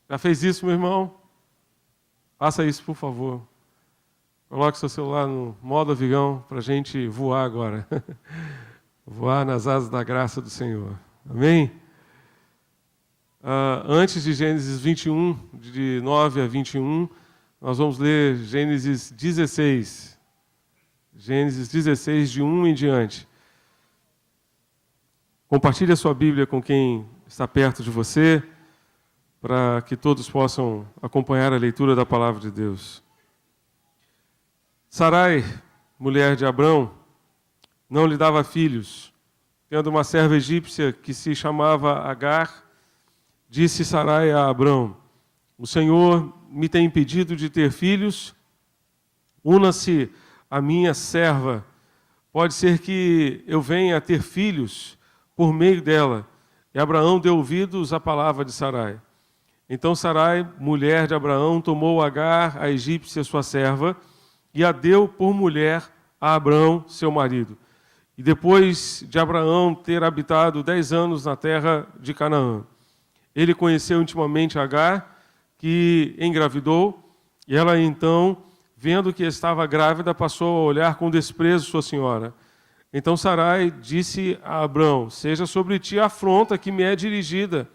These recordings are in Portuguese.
Já fez isso, meu irmão? Faça isso, por favor. Coloque seu celular no modo avião para a gente voar agora. Voar nas asas da graça do Senhor. Amém? Antes de Gênesis 21, de 9 a 21, nós vamos ler Gênesis 16. Gênesis 16, de 1 em diante. Compartilhe a sua Bíblia com quem está perto de você, para que todos possam acompanhar a leitura da palavra de Deus. Sarai, mulher de Abrão, não lhe dava filhos. Tendo uma serva egípcia que se chamava Agar, disse Sarai a Abrão: o Senhor me tem impedido de ter filhos, una-se a minha serva. Pode ser que eu venha a ter filhos por meio dela. E Abraão deu ouvidos à palavra de Sarai. Então Sarai, mulher de Abraão, tomou Agar, a egípcia, sua serva, e a deu por mulher a Abrão, seu marido. E depois de Abraão ter habitado 10 anos na terra de Canaã, ele conheceu intimamente Agar, que engravidou, e ela então, vendo que estava grávida, passou a olhar com desprezo sua senhora. Então Sarai disse a Abrão: seja sobre ti a afronta que me é dirigida.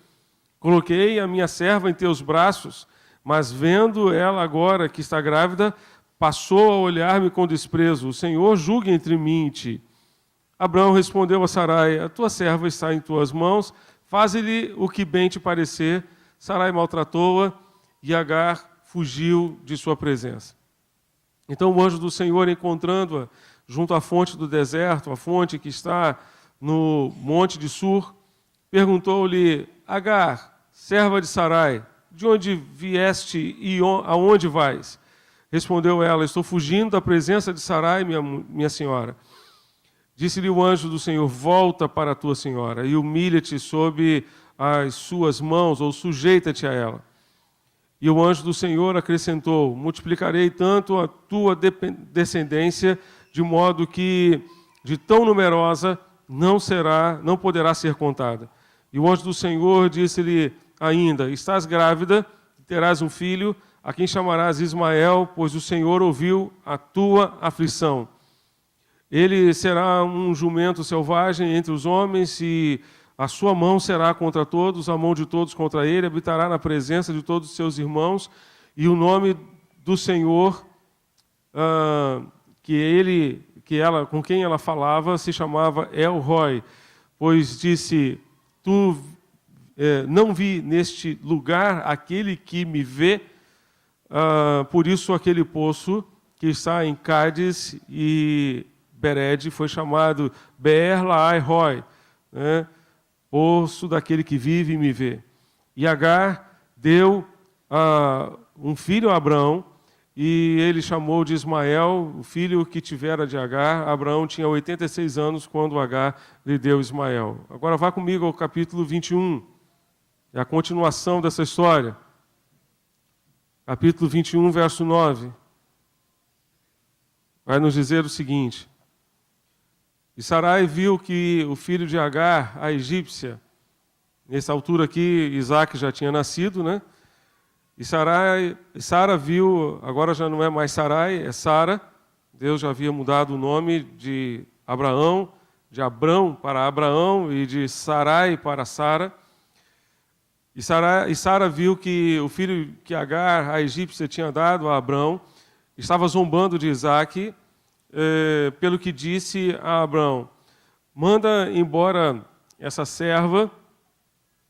Coloquei a minha serva em teus braços, mas vendo ela agora que está grávida, passou a olhar-me com desprezo. O Senhor julgue entre mim e ti. Abrão respondeu a Sarai: a tua serva está em tuas mãos, faze-lhe o que bem te parecer. Sarai maltratou-a e Agar fugiu de sua presença. Então o anjo do Senhor, encontrando-a junto à fonte do deserto, a fonte que está no monte de Sur, perguntou-lhe: Agar, serva de Sarai, de onde vieste e aonde vais? Respondeu ela: estou fugindo da presença de Sarai, minha senhora. Disse-lhe o anjo do Senhor: volta para a tua senhora e humilha-te sob as suas mãos, ou sujeita-te a ela. E o anjo do Senhor acrescentou: multiplicarei tanto a tua descendência, de modo que de tão numerosa não poderá ser contada. E o anjo do Senhor disse-lhe ainda: estás grávida, terás um filho, a quem chamarás Ismael, pois o Senhor ouviu a tua aflição. Ele será um jumento selvagem entre os homens, e a sua mão será contra todos, a mão de todos contra ele, habitará na presença de todos os seus irmãos, e o nome do Senhor com quem ela falava se chamava El-Roi, pois disse: não vi neste lugar aquele que me vê, por isso aquele poço que está em Cádiz e Bered foi chamado Beer-Lahai-Roi, né? Poço daquele que vive e me vê. E Agar deu um filho a Abrão, e ele chamou de Ismael, o filho que tivera de Agar. Abraão tinha 86 anos quando Agar lhe deu Ismael. Agora vá comigo ao capítulo 21, é a continuação dessa história. Capítulo 21, verso 9. Vai nos dizer o seguinte: e Sarai viu que o filho de Agar, a egípcia, nessa altura aqui, Isaac já tinha nascido, né? E Sara viu, agora já não é mais Sarai, é Sara. Deus já havia mudado o nome de Abraão, de Abrão para Abraão e de Sarai para Sara. E Sara viu que o filho que Agar, a egípcia, tinha dado a Abrão, estava zombando de Isaac, pelo que disse a Abrão: manda embora essa serva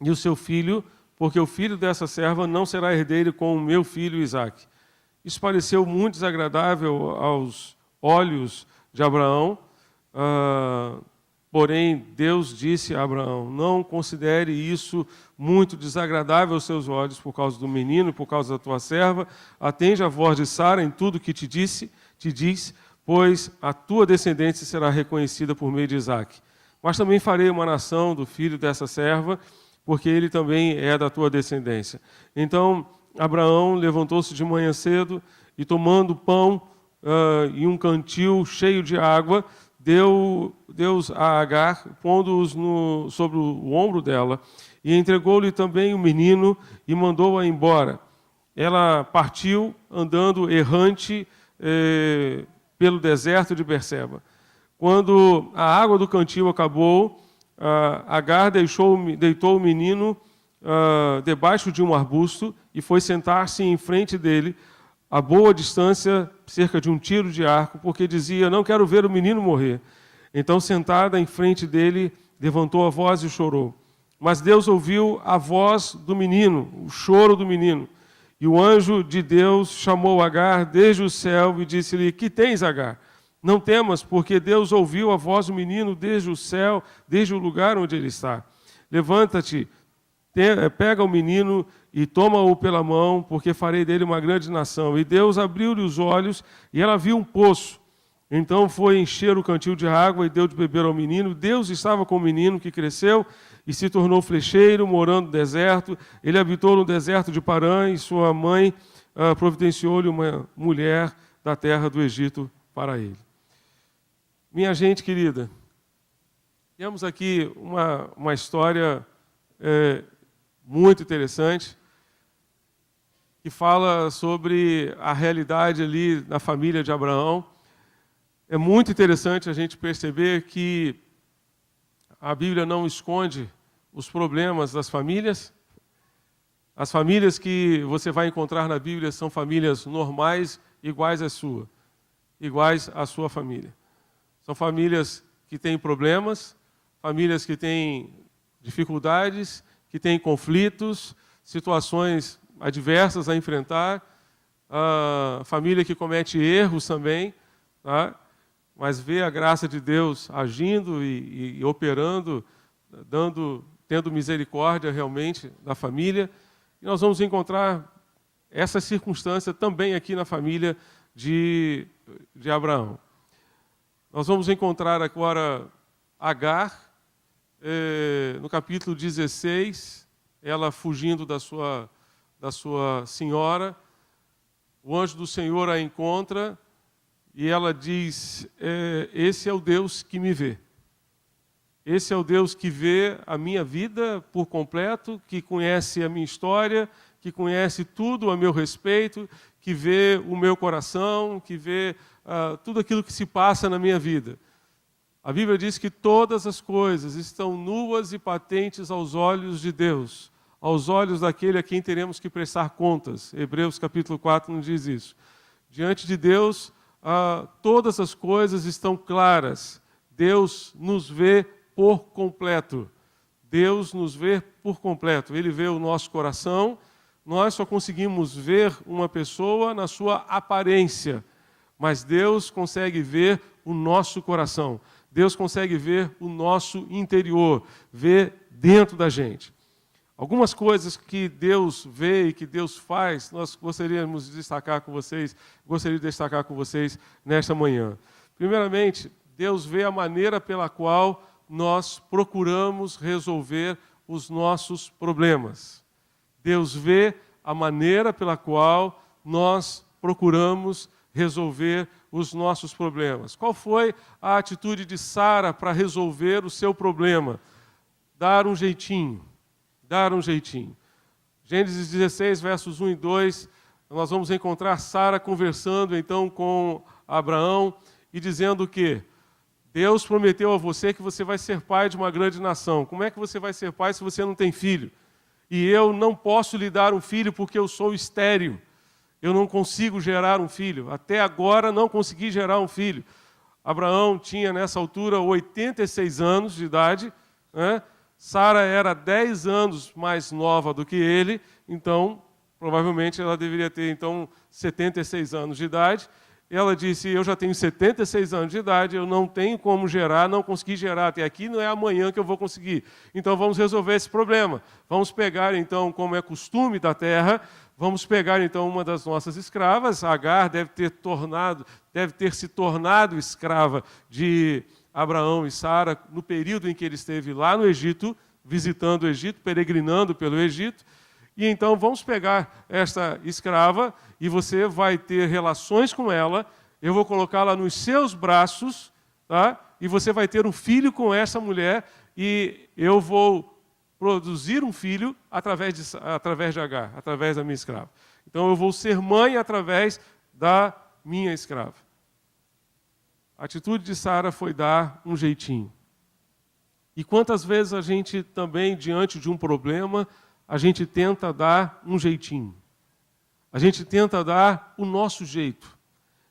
e o seu filho, porque o filho dessa serva não será herdeiro com o meu filho Isaque. Isso pareceu muito desagradável aos olhos de Abraão, porém Deus disse a Abraão: não considere isso muito desagradável aos seus olhos por causa do menino, por causa da tua serva. Atende a voz de Sara em tudo que te diz, pois a tua descendência será reconhecida por meio de Isaque. Mas também farei uma nação do filho dessa serva, porque ele também é da tua descendência. Então Abraão levantou-se de manhã cedo e, tomando pão e um cantil cheio de água, deu Deus a Agar, pondo-os sobre o ombro dela, e entregou-lhe também o menino e mandou-a embora. Ela partiu andando errante pelo deserto de Berseba. Quando a água do cantil acabou, Agar deitou o menino debaixo de um arbusto e foi sentar-se em frente dele, a boa distância, cerca de um tiro de arco, porque dizia: não quero ver o menino morrer. Então, sentada em frente dele, levantou a voz e chorou. Mas Deus ouviu a voz do menino, o choro do menino. E o anjo de Deus chamou Agar desde o céu e disse-lhe: que tens, Agar? Não temas, porque Deus ouviu a voz do menino desde o céu, desde o lugar onde ele está. Levanta-te, pega o menino e toma-o pela mão, porque farei dele uma grande nação. E Deus abriu-lhe os olhos e ela viu um poço. Então foi encher o cantil de água e deu de beber ao menino. Deus estava com o menino, que cresceu e se tornou flecheiro, morando no deserto. Ele habitou no deserto de Parã e sua mãe providenciou-lhe uma mulher da terra do Egito para ele. Minha gente querida, temos aqui uma história muito interessante, que fala sobre a realidade ali na família de Abraão. É muito interessante a gente perceber que a Bíblia não esconde os problemas das famílias. As famílias que você vai encontrar na Bíblia são famílias normais, iguais à sua família. São famílias que têm problemas, famílias que têm dificuldades, que têm conflitos, situações adversas a enfrentar, família que comete erros também, tá? Mas vê a graça de Deus agindo e operando, tendo misericórdia realmente da família. E nós vamos encontrar essa circunstância também aqui na família de Abraão. Nós vamos encontrar agora Agar, no capítulo 16, ela fugindo da sua senhora. O anjo do Senhor a encontra e ela diz: esse é o Deus que me vê. Esse é o Deus que vê a minha vida por completo, que conhece a minha história, que conhece tudo a meu respeito, que vê o meu coração, que vê tudo aquilo que se passa na minha vida. A Bíblia diz que todas as coisas estão nuas e patentes aos olhos de Deus, aos olhos daquele a quem teremos que prestar contas. Hebreus capítulo 4 nos diz isso. Diante de Deus, todas as coisas estão claras. Deus nos vê por completo. Deus nos vê por completo. Ele vê o nosso coração. Nós só conseguimos ver uma pessoa na sua aparência, mas Deus consegue ver o nosso coração. Deus consegue ver o nosso interior, ver dentro da gente. Algumas coisas que Deus vê e que Deus faz, nós gostaria de destacar com vocês nesta manhã. Primeiramente, Deus vê a maneira pela qual nós procuramos resolver os nossos problemas. Deus vê a maneira pela qual nós procuramos resolver os nossos problemas. Qual foi a atitude de Sara para resolver o seu problema? Dar um jeitinho. Gênesis 16, versos 1 e 2, nós vamos encontrar Sara conversando então com Abraão e dizendo o quê? Deus prometeu a você que você vai ser pai de uma grande nação. Como é que você vai ser pai se você não tem filho? E eu não posso lhe dar um filho porque eu sou estéril. Eu não consigo gerar um filho. Até agora não consegui gerar um filho. Abraão tinha nessa altura 86 anos de idade, né? Sara era 10 anos mais nova do que ele, então provavelmente ela deveria ter então 76 anos de idade. Ela disse: eu já tenho 76 anos de idade, eu não tenho como gerar, não consegui gerar até aqui, não é amanhã que eu vou conseguir. Então vamos resolver esse problema. Vamos pegar então, como é costume da terra, vamos pegar então uma das nossas escravas. Agar deve ter se tornado escrava de Abraão e Sara no período em que ele esteve lá no Egito, visitando o Egito, peregrinando pelo Egito. E então vamos pegar esta escrava e você vai ter relações com ela. Eu vou colocá-la nos seus braços, tá? e você vai ter um filho com essa mulher, e eu vou produzir um filho através de Agar, através da minha escrava. Então eu vou ser mãe através da minha escrava. A atitude de Sara foi dar um jeitinho. E quantas vezes a gente também, diante de um problema, a gente tenta dar um jeitinho. A gente tenta dar o nosso jeito.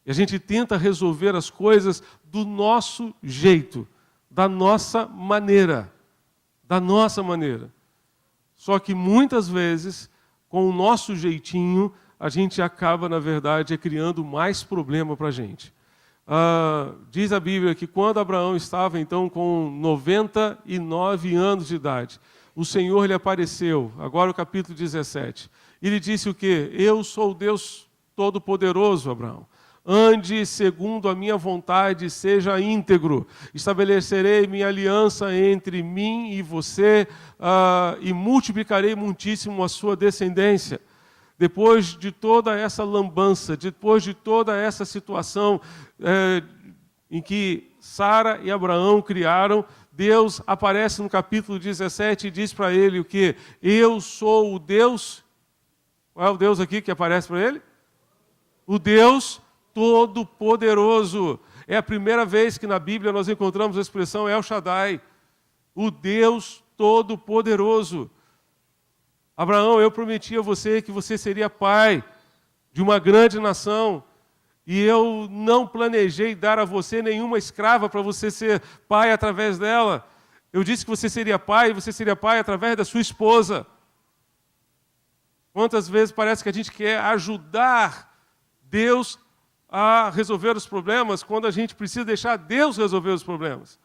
E a gente tenta resolver as coisas do nosso jeito, da nossa maneira. Da nossa maneira. Só que muitas vezes, com o nosso jeitinho, a gente acaba, na verdade, criando mais problema para a gente. Diz a Bíblia que quando Abraão estava, então, com 99 anos de idade, o Senhor lhe apareceu, agora o capítulo 17. Ele disse o quê? Eu sou o Deus Todo-Poderoso, Abraão. Ande segundo a minha vontade, seja íntegro. Estabelecerei minha aliança entre mim e você e multiplicarei muitíssimo a sua descendência. Depois de toda essa lambança, depois de toda essa situação em que Sara e Abraão criaram, Deus aparece no capítulo 17 e diz para ele o quê? Eu sou o Deus... Qual é o Deus aqui que aparece para ele? O Deus Todo-Poderoso. É a primeira vez que na Bíblia nós encontramos a expressão El Shaddai. O Deus Todo-Poderoso. Abraão, eu prometi a você que você seria pai de uma grande nação, e eu não planejei dar a você nenhuma escrava para você ser pai através dela. Eu disse que você seria pai, e você seria pai através da sua esposa. Quantas vezes parece que a gente quer ajudar Deus a resolver os problemas, quando a gente precisa deixar Deus resolver os problemas?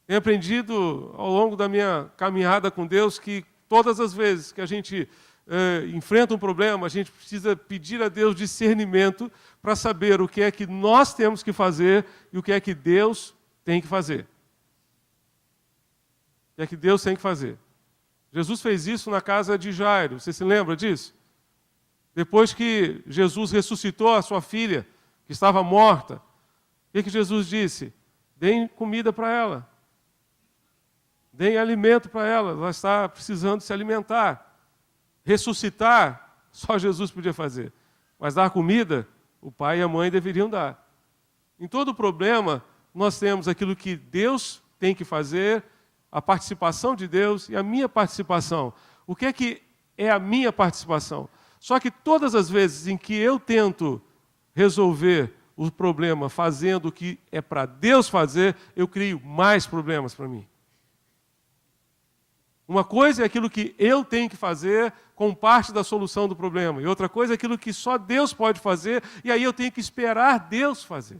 Tenho aprendido ao longo da minha caminhada com Deus que todas as vezes que a gente enfrenta um problema, a gente precisa pedir a Deus discernimento para saber o que é que nós temos que fazer e o que é que Deus tem que fazer. O que é que Deus tem que fazer. Jesus fez isso na casa de Jairo, você se lembra disso? Depois que Jesus ressuscitou a sua filha, que estava morta, o que Jesus disse? Deem comida para ela. Deem alimento para ela está precisando se alimentar. Ressuscitar, só Jesus podia fazer. Mas dar comida, o pai e a mãe deveriam dar. Em todo problema, nós temos aquilo que Deus tem que fazer, a participação de Deus e a minha participação. O que é a minha participação? Só que todas as vezes em que eu tento resolver o problema fazendo o que é para Deus fazer, eu crio mais problemas para mim. Uma coisa é aquilo que eu tenho que fazer com parte da solução do problema. E outra coisa é aquilo que só Deus pode fazer, e aí eu tenho que esperar Deus fazer.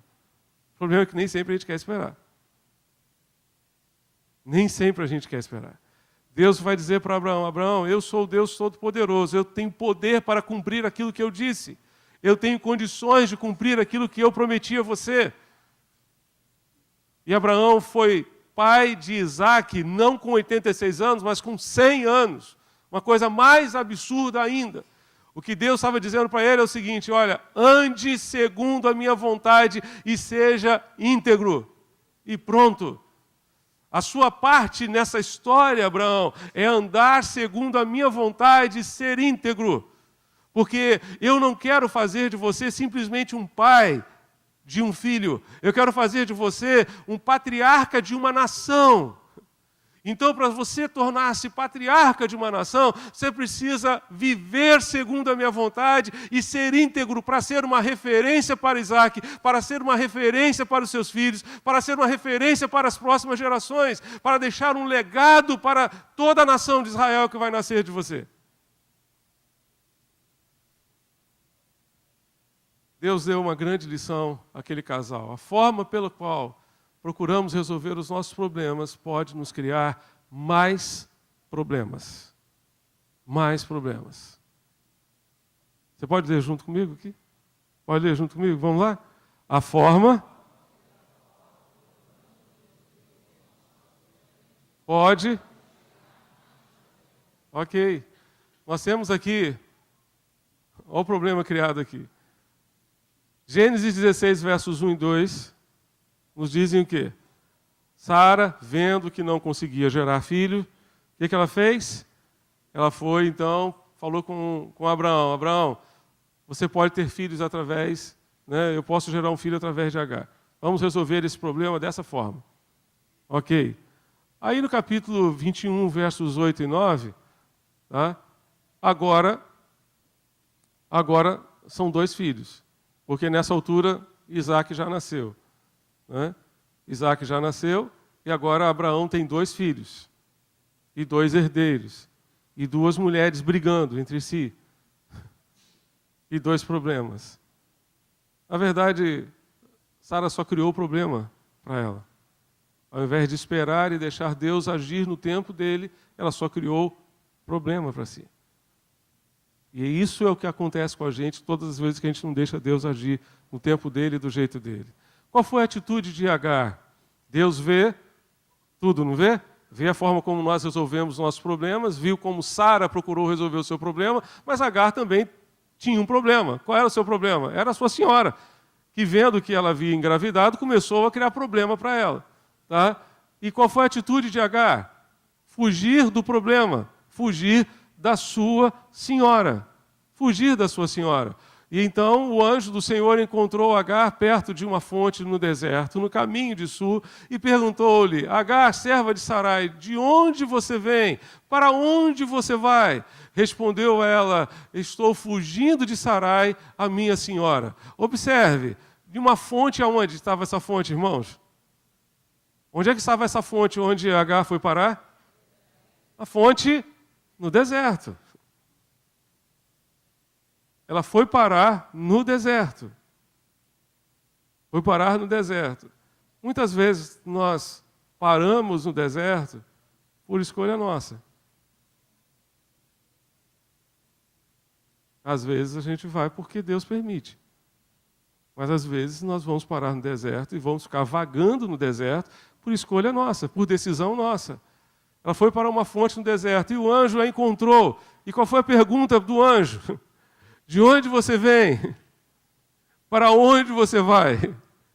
O problema é que nem sempre a gente quer esperar. Nem sempre a gente quer esperar. Deus vai dizer para Abraão, Abraão, eu sou o Deus Todo-Poderoso, eu tenho poder para cumprir aquilo que eu disse. Eu tenho condições de cumprir aquilo que eu prometi a você. E Abraão foi pai de Isaac, não com 86 anos, mas com 100 anos. Uma coisa mais absurda ainda. O que Deus estava dizendo para ele é o seguinte, olha, ande segundo a minha vontade e seja íntegro. E pronto. A sua parte nessa história, Abraão, é andar segundo a minha vontade e ser íntegro. Porque eu não quero fazer de você simplesmente um pai de um filho. Eu quero fazer de você um patriarca de uma nação. Então, para você tornar-se patriarca de uma nação, você precisa viver segundo a minha vontade e ser íntegro para ser uma referência para Isaac, para ser uma referência para os seus filhos, para ser uma referência para as próximas gerações, para deixar um legado para toda a nação de Israel que vai nascer de você. Deus deu uma grande lição àquele casal. A forma pela qual procuramos resolver os nossos problemas pode nos criar mais problemas. Mais problemas. Você pode ler junto comigo aqui? Pode ler junto comigo? Vamos lá? A forma pode... Ok. Nós temos aqui... Olha o problema criado aqui. Gênesis 16, versos 1 e 2, nos dizem o quê? Sara, vendo que não conseguia gerar filho, o que ela fez? Ela foi, então, falou com Abraão. Abraão, você pode ter filhos através, né, eu posso gerar um filho através de Agar. Vamos resolver esse problema dessa forma. Ok. Aí no capítulo 21, versos 8 e 9, tá? Agora são 2 filhos, porque nessa altura Isaac já nasceu. Né? Isaac já nasceu e agora Abraão tem 2 filhos e 2 herdeiros e 2 mulheres brigando entre si e 2 problemas. Na verdade, Sara só criou o problema para ela. Ao invés de esperar e deixar Deus agir no tempo dele, ela só criou problema para si. E isso é o que acontece com a gente todas as vezes que a gente não deixa Deus agir no tempo dele e do jeito dele. Qual foi a atitude de Agar? Deus vê tudo, não vê? Vê a forma como nós resolvemos os nossos problemas, viu como Sara procurou resolver o seu problema, mas Agar também tinha um problema. Qual era o seu problema? Era a sua senhora, que vendo que ela havia engravidado, começou a criar problema para ela. Tá? E qual foi a atitude de Agar? Fugir do problema, fugir da sua senhora. Fugir da sua senhora. E então o anjo do Senhor encontrou Agar perto de uma fonte no deserto, no caminho de Sur, e perguntou-lhe: Agar, serva de Sarai, de onde você vem? Para onde você vai? Respondeu ela: estou fugindo de Sarai, a minha senhora. Observe, de uma fonte aonde estava essa fonte, irmãos? Onde é que estava essa fonte onde Agar foi parar? A fonte no deserto. Ela foi parar no deserto. Foi parar no deserto. Muitas vezes nós paramos no deserto por escolha nossa. Às vezes a gente vai porque Deus permite. Mas às vezes nós vamos parar no deserto e vamos ficar vagando no deserto por escolha nossa, por decisão nossa. Ela foi para uma fonte no deserto e o anjo a encontrou. E qual foi a pergunta do anjo? De onde você vem? Para onde você vai?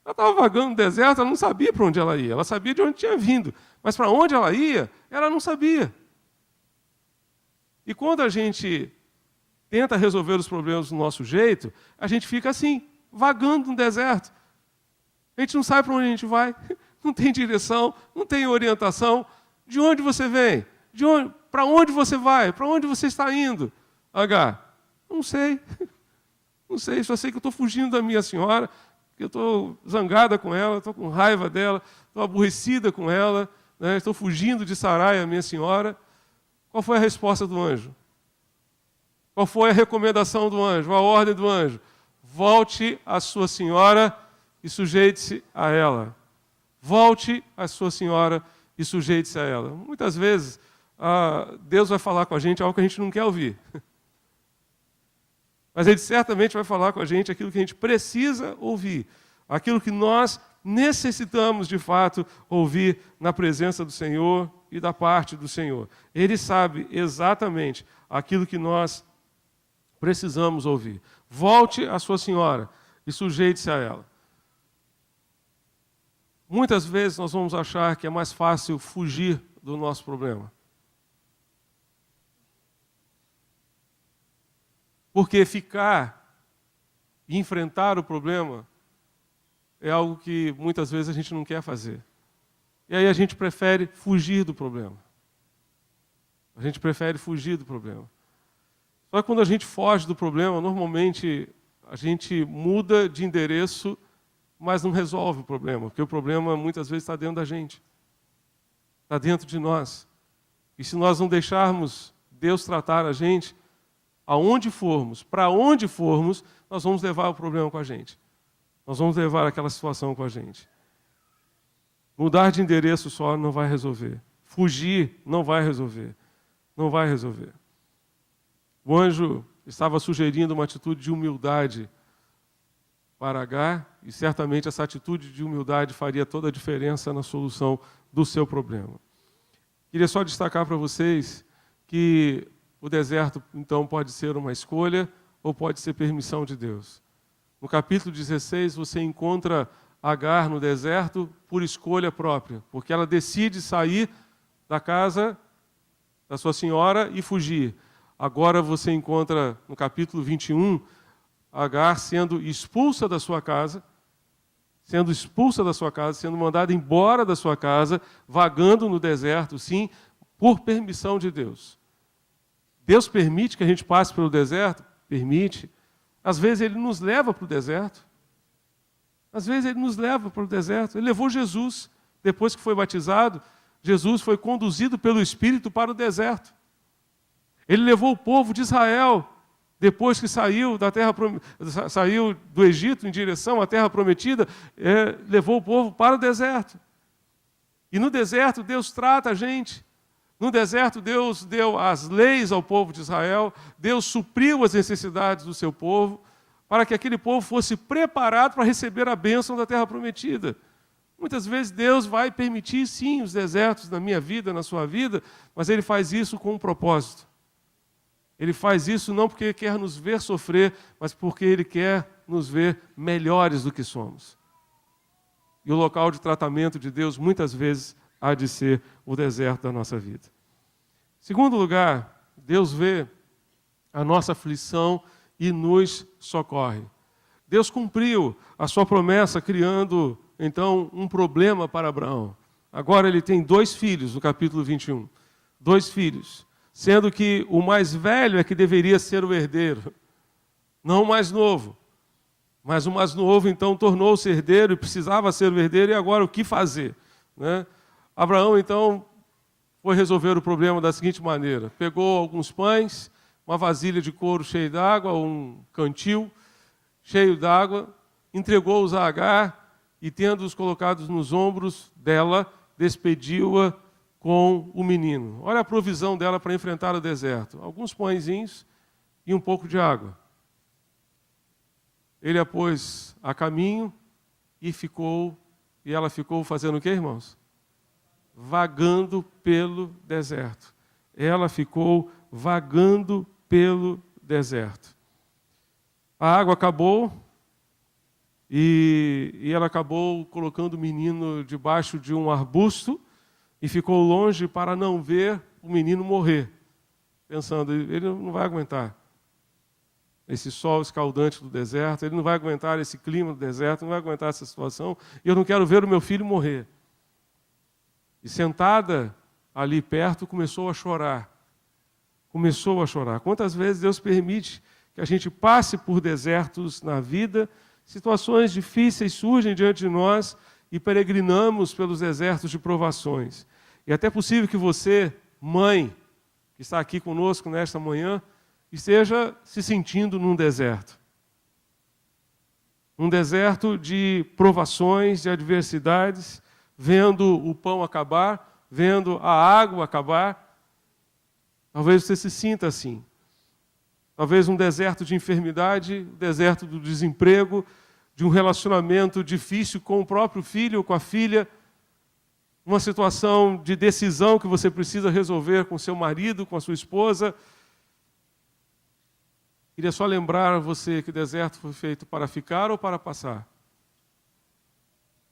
Ela estava vagando no deserto, ela não sabia para onde ela ia. Ela sabia de onde tinha vindo. Mas para onde ela ia, ela não sabia. E quando a gente tenta resolver os problemas do nosso jeito, a gente fica assim, vagando no deserto. A gente não sabe para onde a gente vai, não tem direção, não tem orientação. De onde você vem? Para onde você vai? Para onde você está indo? Agar, não sei. Não sei, só sei que eu estou fugindo da minha senhora, que eu estou zangada com ela, estou com raiva dela, estou aborrecida com ela, né? Estou fugindo de Sarai, a minha senhora. Qual foi a resposta do anjo? Qual foi a recomendação do anjo, a ordem do anjo? Volte à sua senhora e sujeite-se a ela. Volte à sua senhora e sujeite-se a ela. Muitas vezes, Deus vai falar com a gente algo que a gente não quer ouvir. Mas Ele certamente vai falar com a gente aquilo que a gente precisa ouvir. Aquilo que nós necessitamos, de fato, ouvir na presença do Senhor e da parte do Senhor. Ele sabe exatamente aquilo que nós precisamos ouvir. Volte à sua senhora e sujeite-se a ela. Muitas vezes nós vamos achar que é mais fácil fugir do nosso problema. Porque ficar e enfrentar o problema é algo que muitas vezes a gente não quer fazer. E aí a gente prefere fugir do problema. A gente prefere fugir do problema. Só que quando a gente foge do problema, normalmente a gente muda de endereço, mas não resolve o problema, porque o problema muitas vezes está dentro da gente. Está dentro de nós. E se nós não deixarmos Deus tratar a gente, aonde formos, para onde formos, nós vamos levar o problema com a gente. Nós vamos levar aquela situação com a gente. Mudar de endereço só não vai resolver. Fugir não vai resolver. Não vai resolver. O anjo estava sugerindo uma atitude de humildade para Agar, e certamente essa atitude de humildade faria toda a diferença na solução do seu problema. Queria só destacar para vocês que o deserto, então, pode ser uma escolha ou pode ser permissão de Deus. No capítulo 16, você encontra Agar no deserto por escolha própria, porque ela decide sair da casa da sua senhora e fugir. Agora você encontra no capítulo 21, Agar sendo expulsa da sua casa, sendo mandada embora da sua casa, vagando no deserto, sim, por permissão de Deus. Deus permite que a gente passe pelo deserto? Permite. Às vezes Ele nos leva para o deserto. Ele levou Jesus. Depois que foi batizado, Jesus foi conduzido pelo Espírito para o deserto. Ele levou o povo de Israel, depois que saiu do Egito em direção à terra prometida, levou o povo para o deserto. E no deserto Deus trata a gente. No deserto Deus deu as leis ao povo de Israel, Deus supriu as necessidades do seu povo, para que aquele povo fosse preparado para receber a bênção da terra prometida. Muitas vezes Deus vai permitir, sim, os desertos na minha vida, na sua vida, mas Ele faz isso com um propósito. Ele faz isso não porque quer nos ver sofrer, mas porque Ele quer nos ver melhores do que somos. E o local de tratamento de Deus, muitas vezes, há de ser o deserto da nossa vida. Segundo lugar, Deus vê a nossa aflição e nos socorre. Deus cumpriu a sua promessa criando, então, um problema para Abraão. Agora ele tem 2 filhos, no capítulo 21. 2 filhos. Sendo que o mais velho é que deveria ser o herdeiro, não o mais novo. Mas o mais novo, então, tornou-se herdeiro e precisava ser o herdeiro, e agora o que fazer? Né? Abraão, então, foi resolver o problema da seguinte maneira. Pegou alguns pães, uma vasilha de couro cheia d'água, um cantil cheio d'água, entregou-os a Agar e, tendo-os colocados nos ombros dela, despediu-a com o menino. Olha a provisão dela para enfrentar o deserto. Alguns pãezinhos e um pouco de água. Ele a pôs a caminho e ela ficou fazendo o quê, irmãos? Vagando pelo deserto. Ela ficou vagando pelo deserto. A água acabou e ela acabou colocando o menino debaixo de um arbusto e ficou longe para não ver o menino morrer, pensando, ele não vai aguentar esse sol escaldante do deserto, ele não vai aguentar esse clima do deserto, não vai aguentar essa situação, e eu não quero ver o meu filho morrer. E sentada ali perto, começou a chorar. Quantas vezes Deus permite que a gente passe por desertos na vida, situações difíceis surgem diante de nós e peregrinamos pelos desertos de provações. E é até possível que você, mãe, que está aqui conosco nesta manhã, esteja se sentindo num deserto. Um deserto de provações, de adversidades, vendo o pão acabar, vendo a água acabar. Talvez você se sinta assim. Talvez um deserto de enfermidade, um deserto do desemprego, de um relacionamento difícil com o próprio filho ou com a filha, uma situação de decisão que você precisa resolver com seu marido, com a sua esposa. Queria só lembrar a você que o deserto foi feito para ficar ou para passar.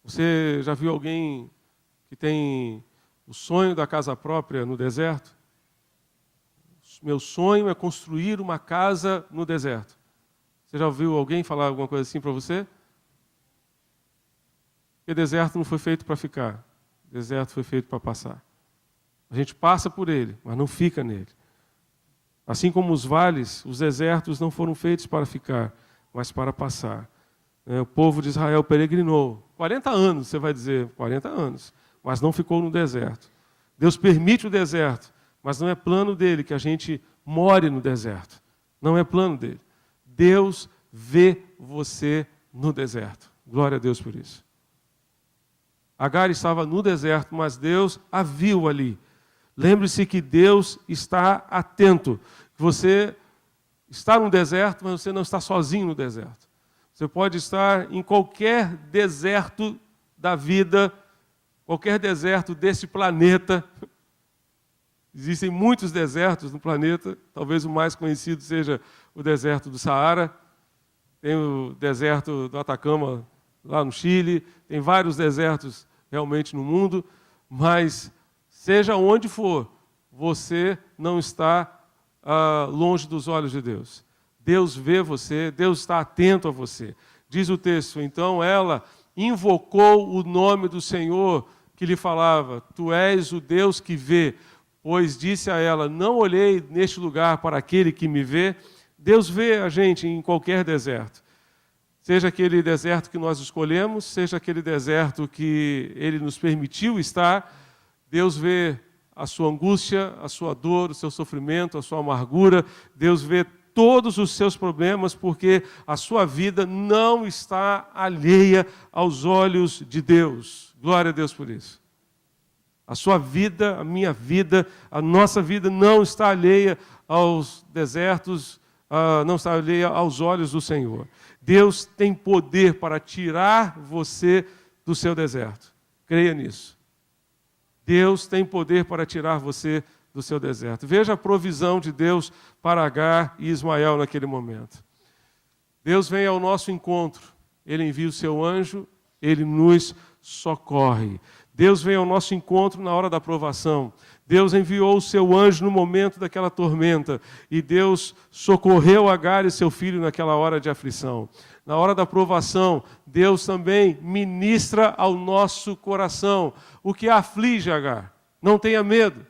Você já viu alguém que tem o sonho da casa própria no deserto? Meu sonho é construir uma casa no deserto. Você já ouviu alguém falar alguma coisa assim para você? Porque deserto não foi feito para ficar. Deserto foi feito para passar. A gente passa por ele, mas não fica nele. Assim como os vales, os desertos não foram feitos para ficar, mas para passar. O povo de Israel peregrinou. 40 anos, você vai dizer, 40 anos, mas não ficou no deserto. Deus permite o deserto, mas não é plano dele que a gente more no deserto. Não é plano dele. Deus vê você no deserto. Glória a Deus por isso. Agar estava no deserto, mas Deus a viu ali. Lembre-se que Deus está atento. Você está no deserto, mas você não está sozinho no deserto. Você pode estar em qualquer deserto da vida, qualquer deserto desse planeta. Existem muitos desertos no planeta, talvez o mais conhecido seja o deserto do Saara. Tem o deserto do Atacama lá no Chile, tem vários desertos realmente no mundo, mas seja onde for, você não está longe dos olhos de Deus. Deus vê você, Deus está atento a você. Diz o texto, então ela invocou o nome do Senhor que lhe falava, tu és o Deus que vê, pois disse a ela, não olhei neste lugar para aquele que me vê. Deus vê a gente em qualquer deserto. Seja aquele deserto que nós escolhemos, seja aquele deserto que Ele nos permitiu estar, Deus vê a sua angústia, a sua dor, o seu sofrimento, a sua amargura, Deus vê todos os seus problemas, porque a sua vida não está alheia aos olhos de Deus. Glória a Deus por isso. A sua vida, a minha vida, a nossa vida não está alheia aos desertos, não está alheia aos olhos do Senhor. Deus tem poder para tirar você do seu deserto. Creia nisso. Deus tem poder para tirar você do seu deserto. Veja a provisão de Deus para Agar e Ismael naquele momento. Deus vem ao nosso encontro. Ele envia o seu anjo, ele nos socorre. Deus vem ao nosso encontro na hora da provação. Deus enviou o seu anjo no momento daquela tormenta. E Deus socorreu Agar e seu filho naquela hora de aflição. Na hora da provação, Deus também ministra ao nosso coração. O que aflige, Agar? Não tenha medo.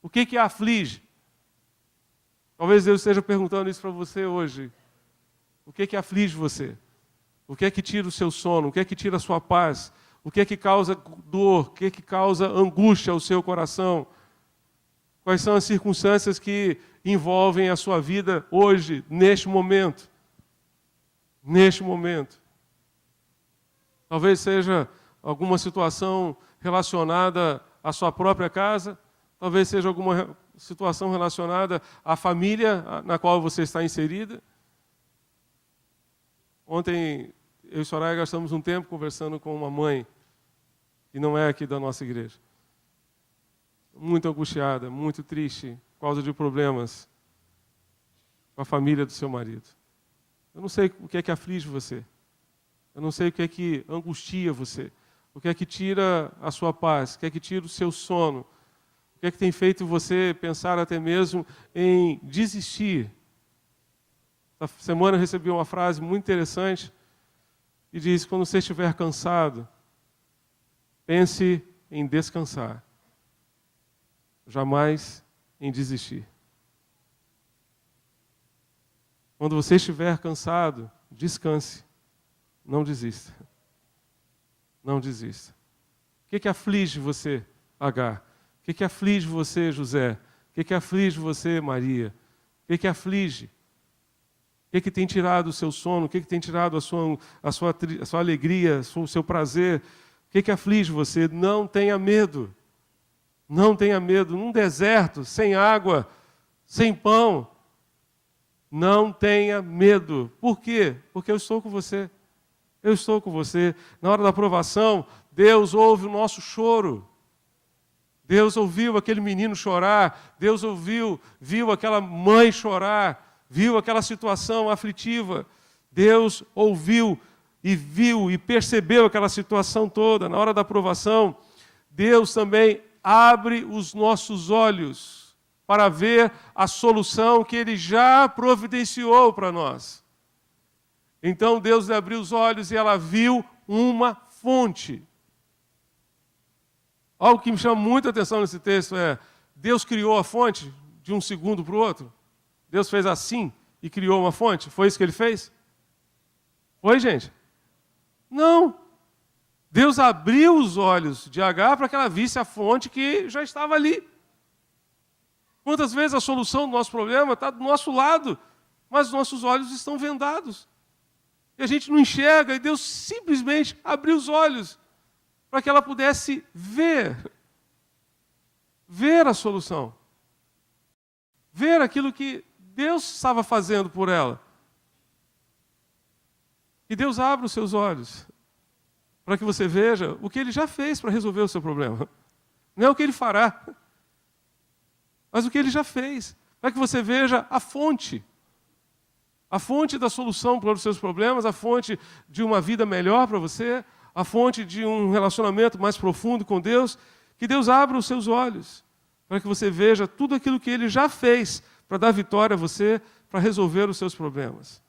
O que aflige? Talvez Deus esteja perguntando isso para você hoje. O que aflige você? O que é que tira o seu sono? O que é que tira a sua paz? O que é que causa dor? O que é que causa angústia ao seu coração? Quais são as circunstâncias que envolvem a sua vida hoje, neste momento? Neste momento. Talvez seja alguma situação relacionada à sua própria casa, talvez seja alguma situação relacionada à família na qual você está inserida. Ontem, eu e Soraya gastamos um tempo conversando com uma mãe, que não é aqui da nossa igreja. Muito angustiada, muito triste, por causa de problemas com a família do seu marido. Eu não sei o que é que aflige você. Eu não sei o que é que angustia você. O que é que tira a sua paz. O que é que tira o seu sono. O que é que tem feito você pensar até mesmo em desistir. Essa semana eu recebi uma frase muito interessante e diz, quando você estiver cansado, pense em descansar. Jamais em desistir. Quando você estiver cansado, descanse. Não desista. Não desista. O que aflige você, Agar? O que aflige você, José? O que aflige você, Maria? O que aflige? O que tem tirado o seu sono? O que tem tirado a sua alegria, o seu prazer? O que aflige você? Não tenha medo. Não tenha medo. Num deserto, sem água, sem pão, não tenha medo. Por quê? Porque eu estou com você. Eu estou com você. Na hora da provação, Deus ouve o nosso choro. Deus ouviu aquele menino chorar. Deus viu aquela mãe chorar. Viu aquela situação aflitiva. Deus ouviu e viu e percebeu aquela situação toda. Na hora da provação, Deus também abre os nossos olhos para ver a solução que Ele já providenciou para nós. Então Deus lhe abriu os olhos e ela viu uma fonte. Algo que me chama muita atenção nesse texto é, Deus criou a fonte de um segundo para o outro? Deus fez assim e criou uma fonte? Foi isso que Ele fez? Foi, gente? Não. Deus abriu os olhos de Agar para que ela visse a fonte que já estava ali. Quantas vezes a solução do nosso problema está do nosso lado, mas os nossos olhos estão vendados. E a gente não enxerga, e Deus simplesmente abriu os olhos para que ela pudesse ver a solução. Ver aquilo que Deus estava fazendo por ela. E Deus abre os seus olhos para que você veja o que Ele já fez para resolver o seu problema. Não é o que Ele fará, mas o que Ele já fez, para que você veja a fonte a fonte da solução para os seus problemas, a fonte de uma vida melhor para você, a fonte de um relacionamento mais profundo com Deus, que Deus abra os seus olhos, para que você veja tudo aquilo que Ele já fez para dar vitória a você, para resolver os seus problemas.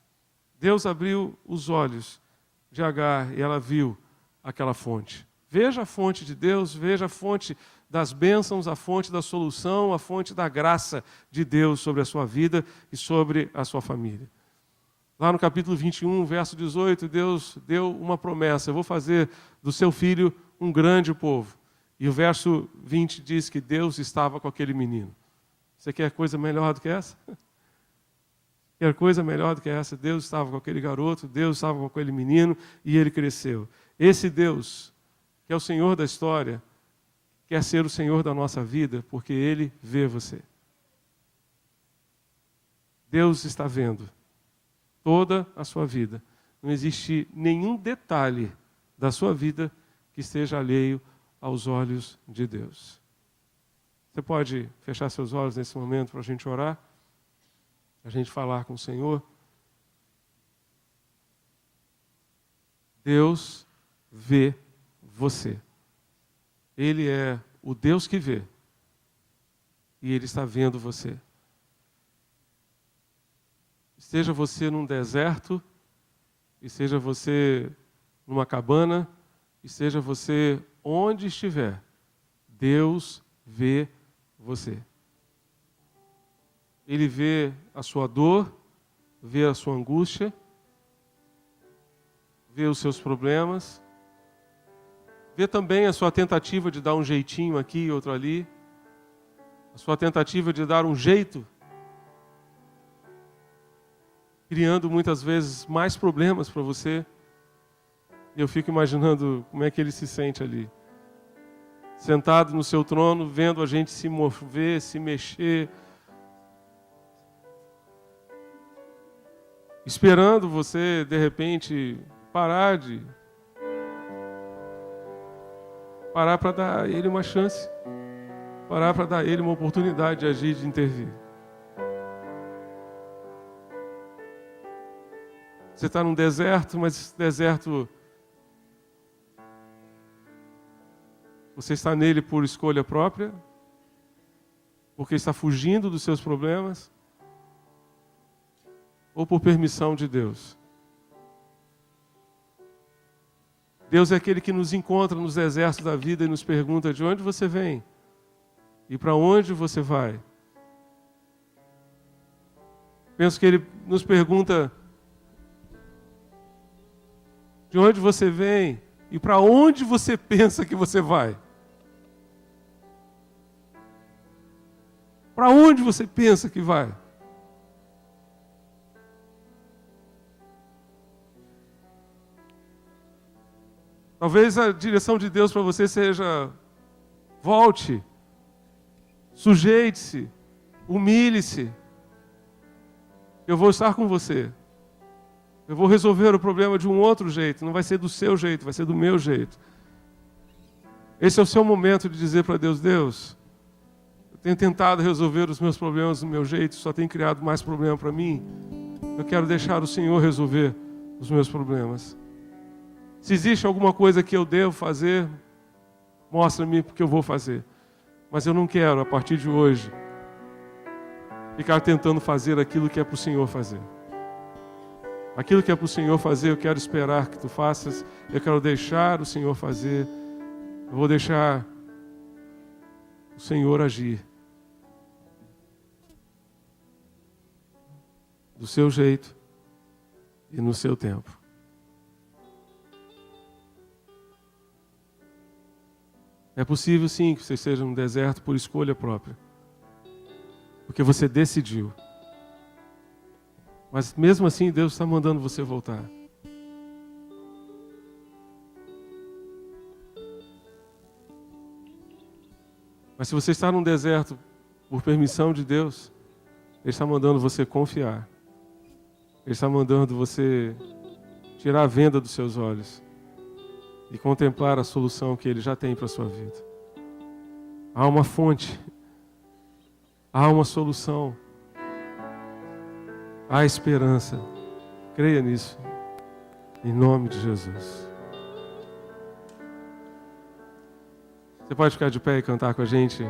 Deus abriu os olhos de Agar e ela viu aquela fonte. Veja a fonte de Deus, veja a fonte das bênçãos, a fonte da solução, a fonte da graça de Deus sobre a sua vida e sobre a sua família. Lá no capítulo 21, verso 18, Deus deu uma promessa: eu vou fazer do seu filho um grande povo. E o verso 20 diz que Deus estava com aquele menino. Você quer coisa melhor do que essa? Quer coisa melhor do que essa? Deus estava com aquele garoto, Deus estava com aquele menino e ele cresceu. Esse Deus, que é o Senhor da história, quer ser o Senhor da nossa vida, porque Ele vê você. Deus está vendo toda a sua vida. Não existe nenhum detalhe da sua vida que esteja alheio aos olhos de Deus. Você pode fechar seus olhos nesse momento para a gente orar? A gente falar com o Senhor? Deus vê você. Ele é o Deus que vê. E Ele está vendo você. Esteja você num deserto, esteja você numa cabana, esteja você onde estiver, Deus vê você. Ele vê a sua dor, vê a sua angústia, vê os seus problemas, vê também a sua tentativa de dar um jeitinho aqui e outro ali, a sua tentativa de dar um jeito, criando muitas vezes mais problemas para você. E eu fico imaginando como é que ele se sente ali, sentado no seu trono, vendo a gente se mover, se mexer, esperando você, de repente, parar para dar a Ele uma chance, parar para dar a Ele uma oportunidade de agir, de intervir. Você está num deserto, mas esse deserto, você está nele por escolha própria, porque está fugindo dos seus problemas, ou por permissão de Deus. Deus é aquele que nos encontra nos desertos da vida e nos pergunta de onde você vem e para onde você vai. Penso que Ele nos pergunta de onde você vem e para onde você pensa que você vai. Para onde você pensa que vai? Talvez a direção de Deus para você seja: volte, sujeite-se, humilhe-se. Eu vou estar com você. Eu vou resolver o problema de um outro jeito. Não vai ser do seu jeito, vai ser do meu jeito. Esse é o seu momento de dizer para Deus: Deus, eu tenho tentado resolver os meus problemas do meu jeito, só tem criado mais problema para mim. Eu quero deixar o Senhor resolver os meus problemas. Se existe alguma coisa que eu devo fazer, mostra-me porque eu vou fazer. Mas eu não quero, a partir de hoje, ficar tentando fazer aquilo que é para o Senhor fazer. Aquilo que é para o Senhor fazer, eu quero esperar que tu faças. Eu quero deixar o Senhor fazer. Eu vou deixar o Senhor agir. Do seu jeito e no seu tempo. É possível sim que você esteja num deserto por escolha própria. Porque você decidiu. Mas mesmo assim Deus está mandando você voltar. Mas se você está num deserto por permissão de Deus, Ele está mandando você confiar. Ele está mandando você tirar a venda dos seus olhos e contemplar a solução que Ele já tem para a sua vida. Há uma fonte, há uma solução, há esperança. Creia nisso. Em nome de Jesus. Você pode ficar de pé e cantar com a gente?